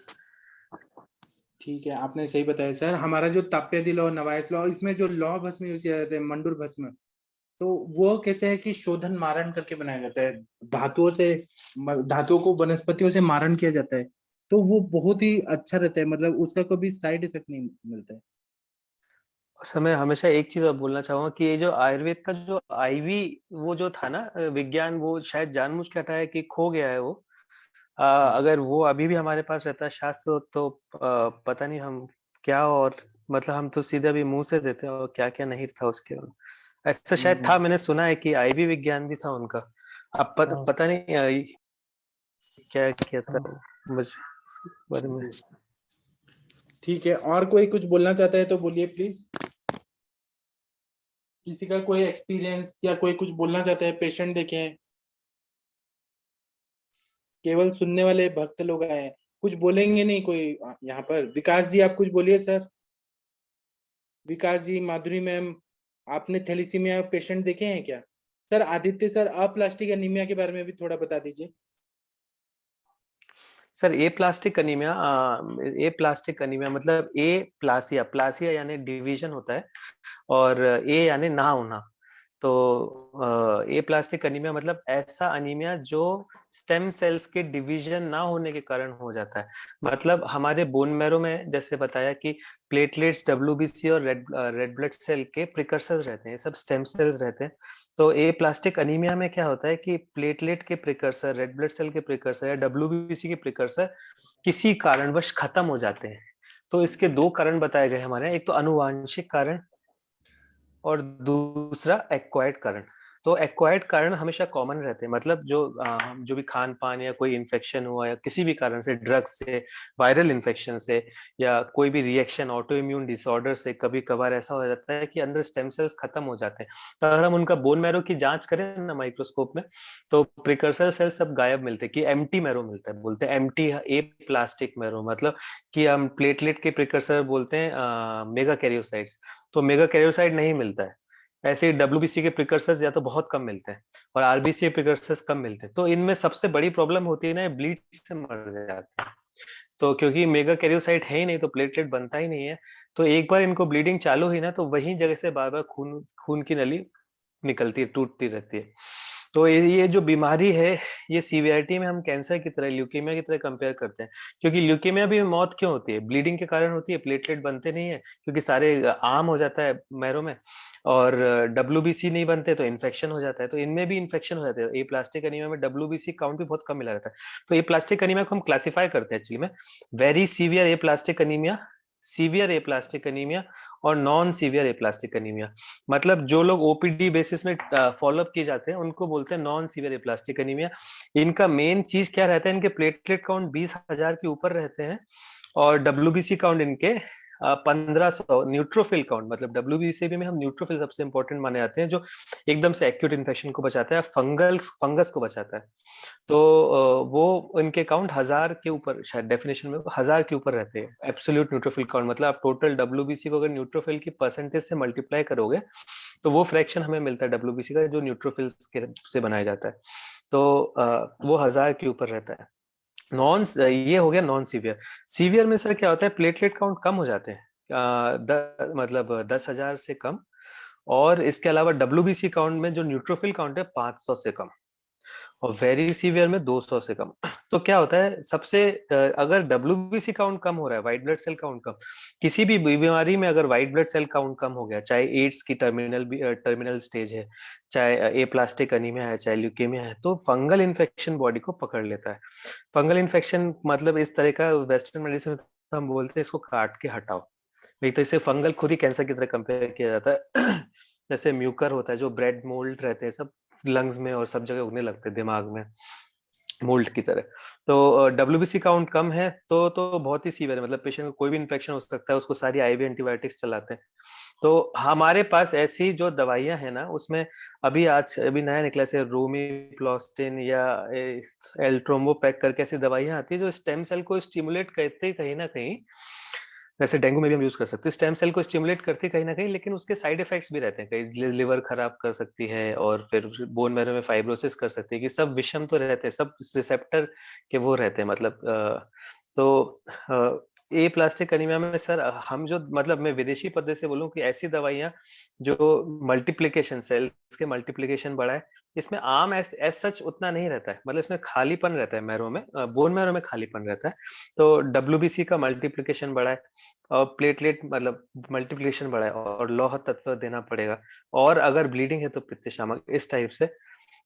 ठीक है, आपने सही बताया सर। हमारा जो ताप्यादि लौ, नवायस लौ, इसमें जो लौ भस्म यूज किया जाता है, मंडूर भस्म, तो वो कैसे है कि शोधन मारण करके बनाया जाता है, धातुओं से, धातुओं को वनस्पतियों से मारण किया जाता है, तो वो बहुत ही अच्छा रहता है, मतलब उसका कभी साइड इफेक्ट नहीं मिलता है। सर मैं हमेशा एक चीज और बोलना चाहूंगा कि ये जो आयुर्वेद का जो आईवी वो जो था ना विज्ञान, वो शायद जानबूझ के हटाया कि खो गया है वो। अगर वो अभी भी हमारे पास रहता शास्त्र तो पता नहीं हम क्या, और मतलब हम तो सीधे अभी मुंह से देते हैं और क्या क्या नहीं था उसके। ऐसा शायद था, मैंने सुना है कि आईवी विज्ञान भी था उनका। अब पता नहीं क्या क्या था मुझे इसके बारे में। ठीक है, और कोई कुछ बोलना चाहता है तो बोलिए प्लीज। किसी का कोई एक्सपीरियंस या कोई कुछ बोलना चाहता है, पेशेंट देखे हैं? केवल सुनने वाले भक्त लोग आए हैं, कुछ बोलेंगे नहीं कोई यहाँ पर? विकास जी आप कुछ बोलिए सर। विकास जी, माधुरी मैम, आपने थैलीसीमिया पेशेंट देखे हैं क्या? Sir Aditya sir, aplastic anaemia के बारे में भी थोड़ा बता दीजिए। सर ए प्लास्टिक अनीमिया मतलब ए प्लासिया, प्लासिया यानी डिवीजन होता है, और ए यानी ना होना। तो ए प्लास्टिक अनीमिया मतलब ऐसा अनीमिया जो स्टेम सेल्स के डिवीजन ना होने के कारण हो जाता है। मतलब हमारे बोन मैरो में जैसे बताया कि प्लेटलेट्स, डब्ल्यूबीसी और रेड ब्लड सेल के प्रिकर्सर्स रहते हैं, ये सब स्टेम सेल्स रहते हैं। तो ए प्लास्टिक अनीमिया में क्या होता है कि प्लेटलेट के प्रिकर्सर, रेड ब्लड सेल के प्रिकर्सर या डब्ल्यूबीसी के प्रिकर्सर किसी कारणवश खत्म हो जाते हैं। तो इसके दो कारण बताए गए हमारे यहाँ, एक तो अनुवांशिक कारण और दूसरा एक्वायर्ड कारण। तो एक्वायर्ड कारण हमेशा कॉमन रहते हैं, मतलब जो भी खान पान या कोई इन्फेक्शन हुआ या किसी भी कारण से, ड्रग्स से, वायरल इन्फेक्शन से, या कोई भी रिएक्शन, ऑटो इम्यून डिसऑर्डर से कभी कभार ऐसा हो जाता है कि अंदर स्टेम सेल्स खत्म हो जाते हैं। तो अगर हम उनका बोन मैरो की जांच करें ना माइक्रोस्कोप में, तो प्रिकर्सर सेल्स सब गायब मिलते हैं, कि एम्प्टी मैरो मिलता है, बोलते हैं एम्प्टी ए प्लास्टिक मैरो, मतलब कि हम प्लेटलेट के प्रिकर्सर बोलते हैं मेगा कैरियोसाइट्स, तो मेगा कैरियोसाइट नहीं मिलता है। ऐसे ही डब्ल्यूबीसी के प्रिकर्सर्स या तो बहुत कम मिलते हैं और आरबीसी के प्रिकर्सर्स कम मिलते हैं। तो इनमें सबसे बड़ी प्रॉब्लम होती है ना, ब्लीड से मर जाते हैं। तो क्योंकि मेगा कैरियोसाइट है ही नहीं तो प्लेटलेट बनता ही नहीं है, तो एक बार इनको ब्लीडिंग चालू हुई ना तो वही जगह से बार बार खून खून की नली निकलती है, टूटती रहती है। तो ये जो बीमारी है, ये सीवियरिटी में हम कैंसर की तरह, ल्यूकेमिया की तरह कंपेयर करते हैं। क्योंकि ल्यूकेमिया भी मौत क्यों होती है? ब्लीडिंग के कारण होती है, प्लेटलेट बनते नहीं है क्योंकि सारे आम हो जाता है मैरो में, और डब्ल्यूबीसी नहीं बनते तो इन्फेक्शन हो जाता है। तो इनमें भी इन्फेक्शन हो जाता है। ए प्लास्टिक एनीमिया में डब्ल्यूबीसी काउंट भी बहुत कम मिला रहता है। तो ए प्लास्टिक एनीमिया को हम क्लासिफाई करते हैं एक्चुअली में वेरी सीवियर ए प्लास्टिक एनीमिया, सीवियर ए प्लास्टिक एनीमिया और नॉन सीवियर ए प्लास्टिक एनीमिया। मतलब जो लोग ओपीडी बेसिस में फॉलोअप किए जाते हैं उनको बोलते हैं नॉन सीवियर ए प्लास्टिक एनीमिया। इनका मेन चीज क्या रहता है? इनके प्लेटलेट काउंट 20,000 के ऊपर रहते हैं, और डब्ल्यूबीसी काउंट इनके 1500। न्यूट्रोफिल काउंट, मतलब डब्ल्यूबीसी में हम न्यूट्रोफिल सबसे इंपॉर्टेंट माने जाते हैं, जो एकदम से एक्यूट इन्फेक्शन को बचाता है, फंगस को बचाता है। तो वो इनके काउंट 1000 के ऊपर, शायद डेफिनेशन में 1000 के ऊपर रहते हैं एब्सोल्यूट न्यूट्रोफिल काउंट। मतलब आप टोटल डब्ल्यूबीसी को अगर न्यूट्रोफिल की परसेंटेज से मल्टीप्लाई करोगे तो वो फ्रैक्शन हमें मिलता है डब्ल्यूबीसी का, जो न्यूट्रोफिल्स के से बनाया जाता है। तो वो 1000 के ऊपर रहता है। ये हो गया नॉन सीवियर। सीवियर में सर क्या होता है? प्लेटलेट काउंट कम हो जाते हैं, मतलब 10,000 से कम, और इसके अलावा डब्ल्यूबीसी काउंट में जो न्यूट्रोफिल काउंट है 500 से कम, और वेरी सीवियर में 200 से कम। तो क्या होता है सबसे, अगर डब्ल्यूबीसी काउंट कम हो रहा है, व्हाइट ब्लड सेल काउंट कम, किसी भी बीमारी में अगर व्हाइट ब्लड सेल काउंट कम हो गया, चाहे एड्स की टर्मिनल स्टेज है, चाहे ए प्लास्टिक अनीमिया है, चाहे ल्यूकेमिया है, तो फंगल इन्फेक्शन बॉडी को पकड़ लेता है। फंगल इन्फेक्शन मतलब इस तरह का, वेस्टर्न मेडिसिन में हम बोलते हैं इसको काट के हटाओ। नहीं तो इसे फंगल खुद ही कैंसर की तरह कंपेयर किया जाता है। जैसे म्यूकर होता है, जो ब्रेड मोल्ड रहते हैं सब लंग्स में और सब जगह उगने लगते हैं दिमाग में, मोल्ड की तरह। तो डब्ल्यूबीसी काउंट कम है तो बहुत ही सीवियर है, मतलब पेशेंट को कोई भी इन्फेक्शन हो सकता है, उसको सारी आईवी एंटीबायोटिक्स चलाते हैं। तो हमारे पास ऐसी जो दवाइयां है ना, उसमें अभी नया निकला से रोमिप्लास्टिन या एल्ट्रोम्बोपैक करके ऐसी दवाइयां आती है जो स्टेम सेल को स्टिमुलेट करते हैं कहीं ना कहीं। जैसे डेंगू में भी हम यूज कर सकते हैं, स्टेम सेल को स्टिमुलेट करती है कहीं ना कहीं, लेकिन उसके साइड इफेक्ट्स भी रहते हैं, कहीं लिवर खराब कर सकती है और फिर बोन मैरो में फाइब्रोसिस कर सकती है, कि सब विषम तो रहते हैं, सब रिसेप्टर के वो रहते हैं, मतलब तो ए प्लास्टिक एनीमिया में सर हम जो मतलब मैं विदेशी पद्धति से बोलूं कि ऐसी दवाइयां जो मल्टीप्लिकेशन सेल्स के मल्टीप्लिकेशन बढ़ाए, इसमें आम एज सच उतना नहीं रहता है, मतलब इसमें खालीपन रहता है मैरो में, बोन मैरो में खालीपन रहता है। तो डब्ल्यूबीसी का मल्टीप्लिकेशन बढ़ाए और प्लेटलेट मतलब मल्टीप्लिकेशन बढ़ाए और लौह तत्व देना पड़ेगा, और अगर ब्लीडिंग है तो पित्तशामक, इस टाइप से।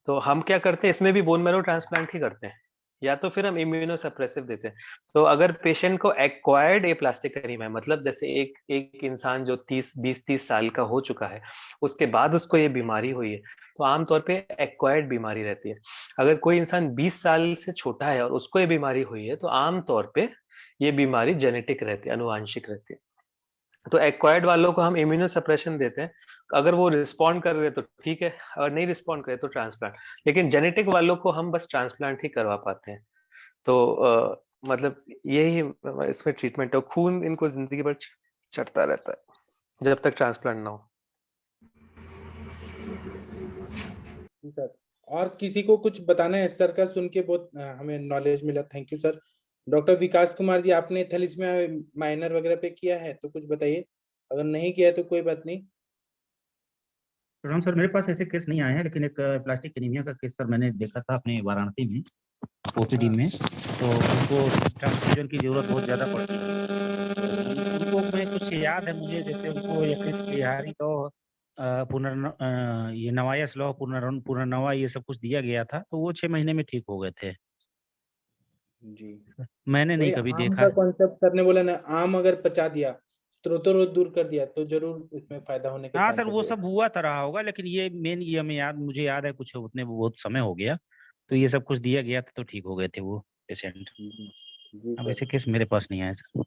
तो हम क्या करते हैं, इसमें भी बोन मैरो ट्रांसप्लांट ही करते हैं, या तो फिर हम इम्यूनो सप्रेसिव देते हैं। तो अगर पेशेंट को एक्वायर्ड एप्लास्टिक एनीमिया, मतलब जैसे एक इंसान जो 20-30 साल का हो चुका है, उसके बाद उसको ये बीमारी हुई है, तो आमतौर पे एक्वायर्ड बीमारी रहती है। अगर कोई इंसान 20 साल से छोटा है और उसको ये बीमारी हुई है, तो आमतौर पे ये बीमारी जेनेटिक रहती है, अनुवांशिक रहती है। तो एक्वायर्ड वालों को हम इम्यूनो सप्रेशन देते हैं, अगर वो रिस्पॉन्ड कर रहे तो ठीक है, और नहीं रिस्पॉन्ड करे तो ट्रांसप्लांट। लेकिन जेनेटिक वालों को हम बस ट्रांसप्लांट ही करवा पाते हैं। तो मतलब यही इसमें ट्रीटमेंट है, खून इनको जिंदगी भर चढ़ता रहता है जब तक ट्रांसप्लांट ना हो। सर और किसी को कुछ बताना है? सर का सुन के बहुत हमें नॉलेज मिला, थैंक यू सर। डॉक्टर विकास कुमार जी, आपने थैलेसीमिया माइनर वगैरह पे किया है तो कुछ बताइए, अगर नहीं किया है तो कोई बात नहीं। प्रणाम सर, मेरे पास ऐसे केस नहीं आए हैं, लेकिन एक प्लास्टिक एनीमिया का केस सर मैंने देखा था अपने वाराणसी में ओपीडी में। तो उनको ट्रांसफ्यूजन की जरूरत बहुत ज़्यादा पड़ती है। उनको मैं कुछ याद है मुझे, जैसे उनको यकृत बिहारी तो ये नवायस लौह पुनर्नवा ये सब कुछ दिया गया था, तो वो 6 महीने में ठीक हो गए थे। जी मैंने नहीं वही कभी आम देखा का है। कॉन्सेप्ट सर ने बोला ना, आम अगर पचा दिया, स्त्रोतों दूर कर दिया तो जरूर इसमें फायदा होने के हाँ सर, चांसेस वो है। सब हुआ था रहा होगा, लेकिन ये मेन ये मुझे याद है, कुछ उतने बहुत समय हो गया, तो ये सब कुछ दिया गया था तो ठीक हो गए थे वो पेशेंट। जी अब सर, ऐसे केस मेरे पास नहीं आए सर।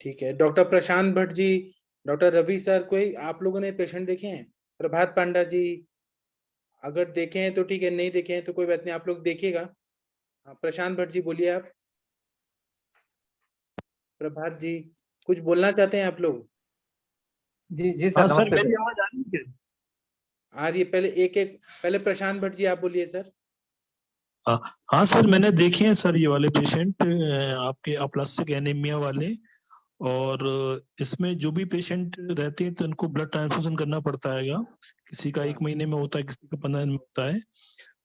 ठीक है। डॉक्टर प्रशांत भट्ट जी, डॉक्टर रवि सर, कोई आप लोगों ने पेशेंट देखे हैं? प्रभात पांडा जी, अगर देखे हैं तो ठीक है, नहीं देखे हैं तो कोई बात नहीं, आप लोग देखिएगा। हाँ, प्रशांत भट्ट जी बोलिए आप। प्रभात जी, कुछ बोलना चाहते हैं आप लोग? जी जी हाँ सर, सर, नमस्ते मेरी सर। आवाज आ रही है? आ रही है? पहले एक एक, पहले प्रशांत भट्ट जी आप बोलिए सर। हाँ हाँ सर, मैंने देखे हैं सर ये वाले पेशेंट, आपके अप्लास्टिक एनीमिया वाले। और इसमें जो भी पेशेंट रहते हैं तो उनको ब्लड ट्रांसफ्यूजन करना पड़ता है। किसी का 1 महीने में होता है, किसी का 15 दिन में होता है।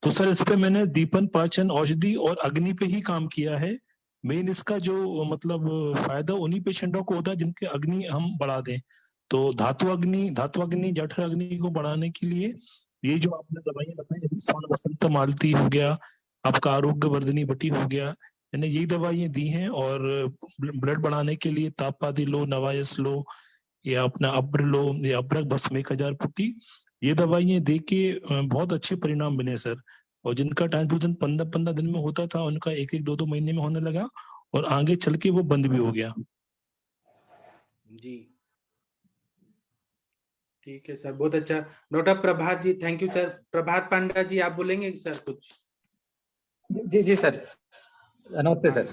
तो सर इस पे मैंने दीपन, पाचन, औषधि और अग्नि पे ही काम किया है। मेन इसका जो मतलब फायदा उन्हीं पेशेंटों को होता है जिनके अग्नि हम बढ़ा दें। तो धातु अग्नि, जठर अग्नि को बढ़ाने के लिए ये जो आपने दवाइयां बताई, स्वर्ण वसंत मालती हो गया, आपका आरोग्य वर्धिनी बटी हो गया, मैंने यही दवाइयां दी हैं। और ब्लड बढ़ाने के लिए तापादी लो, नवायस लो, या अपना अब्र लो, या अब्रक भस्म 1000 पुटी, ये दवाइयां दे के बहुत अच्छे परिणाम मिले सर। और जिनका ट्रांसफ्यूजन 15-15 दिन में होता था, उनका 1-1, 2-2 महीने में होने लगा, और आगे चल के वो बंद भी हो गया। जी ठीक है सर, बहुत अच्छा। Doctor Prabhat ji, thank you sir. Prabhat Panda ji, आप बोलेंगे सर कुछ? जी जी सर, नमस्ते सर।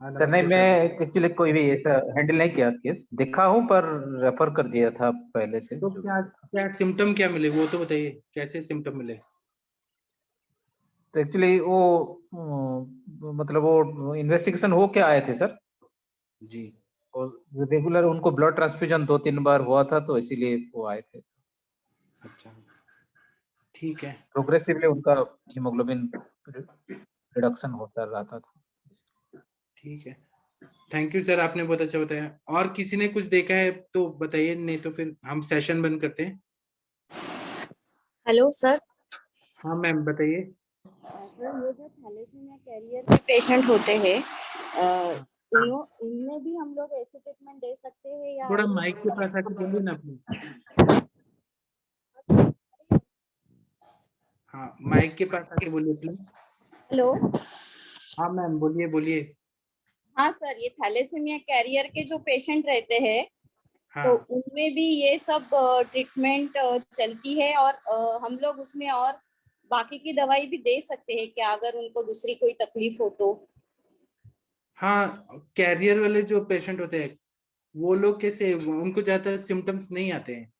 हाँ, सर नहीं, नमस्ते मैं सर। एक्चुअली कोई भी ऐसा हैंडल नहीं किया केस, देखा हूँ पर रेफर कर दिया था पहले से। तो क्या क्या सिम्टम क्या मिले वो तो बताइए, कैसे सिम्टम मिले? तो एक्चुअली वो मतलब वो इन्वेस्टिगेशन हो क्या आए थे सर। जी और रेगुलर उनको ब्लड ट्रांसफ्यूजन 2-3 बार हुआ था, तो इसीलिए वो आए थे। अच्छा, ठीक है। प्रोग्रेसिवली उनका हीमोग्लोबिन रिडक्शन होता रहता था। ठीक है, थैंक यू सर, आपने बहुत अच्छा बताया। और किसी ने कुछ देखा है तो बताइए, नहीं तो फिर हम सेशन बंद करते हैं। Hello sir. हाँ मैम बताइए। सर, ये जो थैलेसीमिया कैरियर के पेशेंट होते हैं, इनमें भी हम लोग ऐसे ट्रीटमेंट दे सकते हैं या? थोड़ा माइक के पास आके बोलिए ना अपनी। हाँ, माइक के पास आके बोलिए प्लीज। हेलो। हाँ मैम बोलिए बोलिए। हाँ सर, ये थैलेसीमिया कैरियर के जो पेशेंट रहते हैं, हाँ तो उनमें भी ये सब ट्रीटमेंट चलती है, और हम लोग उसमें और बाकी की दवाई भी दे सकते हैं क्या, अगर उनको दूसरी कोई तकलीफ हो तो? हाँ, कैरियर वाले जो पेशेंट होते हैं वो लोग कैसे, उनको ज्यादा सिम्टम्स नहीं आते हैं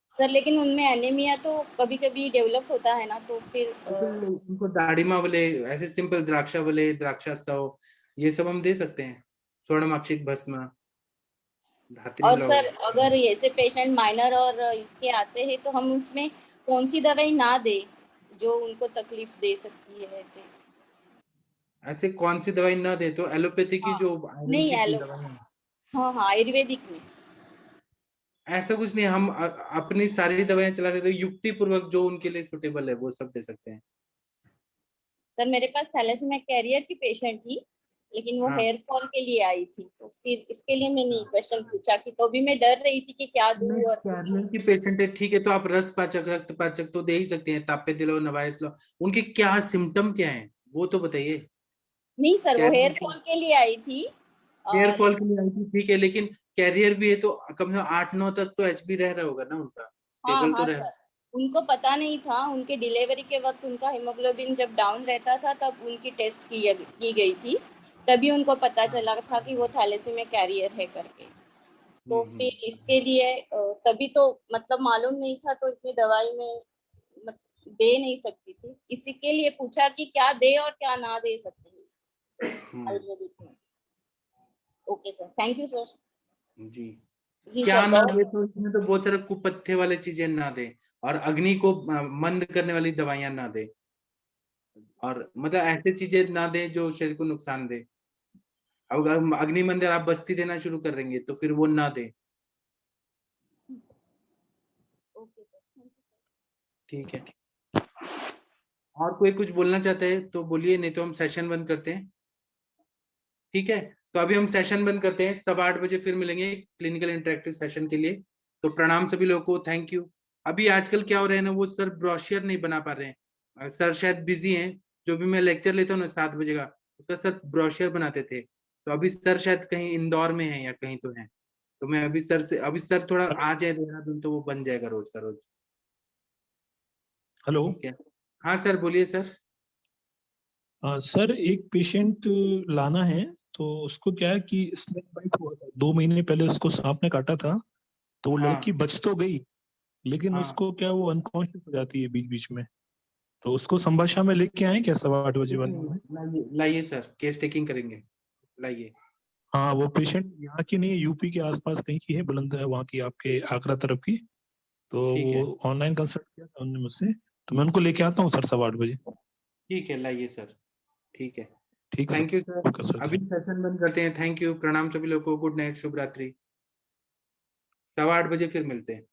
सर, लेकिन उनमें एनीमिया तो कभी कभी डेवलप होता है ना, तो फिर तो उनको दाढ़ीमा वाले, ऐसे सिंपल द्राक्षा वाले, द्राक्षा सव, ये सब हम दे सकते हैं। स्वर्णमाक्षिक भस्म, धात्री और लौंग। सर अगर ऐसे पेशेंट माइनर और इसके आते हैं तो हम उसमें कौन सी दवाई ना दे जो उनको तकलीफ दे सकती है ऐसे? ऐसे कौन सी दवाई ना दे तो एलोपैथी की हाँ जो आयरन नहीं की एलो दवाई है, हाँ हाँ आयुर्वेदिक में। ऐसा कुछ नहीं, हम अपनी सारी दवाइयां चला देते हैं, युक्ति पूर्वक जो उनके लिए सुटेबल है वो सब दे सकते हैं। सर मेरे पास थैलेसीमिया कैरियर की पेशेंट थी लेकिन वो हाँ हेयर फॉल के लिए आई थी तो फिर इसके लिए मैंने हाँ। क्वेश्चन पूछा कि तो भी मैं डर रही थी कि क्या दूं नहीं, और कैरियर की पेशेंट है, ठीक है, तो आप रस पाचक रक्त पाचक तो दे ही सकते हैं, तापे दिलो नवाइस लो। उनके क्या सिम्टम क्या है वो तो बताइए। नहीं सर वो हेयर कैरियर फॉल के लिए आई थी हेयर फॉल के लेकिन लिए आई थी, ठीक है, लेकिन कैरियर भी है तो कम से कम 8-9 तक तो एचबी रह रहा होगा ना उनका, हाँ स्टेबल तो हाँ रह। सर उनको पता नहीं था उनके डिलीवरी के वक्त उनका हीमोग्लोबिन जब डाउन रहता था तब उनकी टेस्ट की गई थी तभी उनको पता चला था कि वो थैलेसीमिया कैरियर है करके। तो फिर इसके लिए तभी तो मतलब मालूम नहीं था तो इतनी दवाई में दे नहीं सकती थी, इसी के लिए पूछा कि क्या दे और क्या ना दे सकते हैं आयुर्वेदिक में। Okay sir thank you sir. जी, जी क्या सर ना बहुत दे तो इसमें तो बहुत सारे कुपथ्य वाले चीजें ना दे, और अग्नि को मंद करने वाली दवाइयां ना दे, और मतलब ऐसे चीजें ना दे जो शरीर को नुकसान दे। अगर अग्नि मंदिर आप बस्ती देना शुरू कर देंगे तो फिर वो ना दे। Okay sir thank you. ठीक है, और कोई कुछ बोलना चाहते हैं तो बोलिए, नहीं तो हम सेशन बंद करते हैं। ठीक है, तो अभी हम सेशन बंद करते हैं, 8:15 फिर मिलेंगे क्लिनिकल इंटरेक्टिव सेशन के लिए। तो प्रणाम सभी लोगों को, थैंक यू। अभी आजकल क्या हो रहा है ना, वो सर ब्रोशियर नहीं बना पा रहे हैं, सर शायद बिजी हैं। जो भी मैं लेक्चर लेता हूँ ना 7 बजे का, उसका सर ब्रोशियर बनाते थे, तो अभी सर शायद कहीं इंदौर में है या कहीं तो है, तो मैं अभी सर थोड़ा आ जाए देहरादून तो वो बन जाएगा रोज का रोज। हेलो। ठीक है, हाँ सर बोलिए सर। सर एक पेशेंट लाना है, तो उसको क्या है कि स्नेक बाइट हुआ था 2 महीने पहले, उसको सांप ने काटा था। तो वो हाँ लड़की बच तो गई, लेकिन हाँ, उसको क्या वो अनकॉन्शियस हो जाती है बीच बीच में। तो उसको संभाषा में लेके आए क्या 8:15 वाले में? लाइए लाइए सर, केस टेकिंग करेंगे, लाइए। हाँ, वो पेशेंट यहाँ की नहीं है, यूपी के आसपास कहीं की है, बुलंद है वहाँ की, आपके आगरा तरफ की। तो ठीक है वो ऑनलाइन कंसल्ट किया था उन्होंने मुझसे, तो मैं उनको लेके आता हूँ सर 8:15। ठीक है, लाइए सर, ठीक है। ठीक sir. Thank you sir, okay sir, अभी थैंक सेशन बंद करते हैं। थैंक यू, प्रणाम सभी लोगों को, गुड नाइट, शुभ रात्रि। 8:15 फिर मिलते हैं।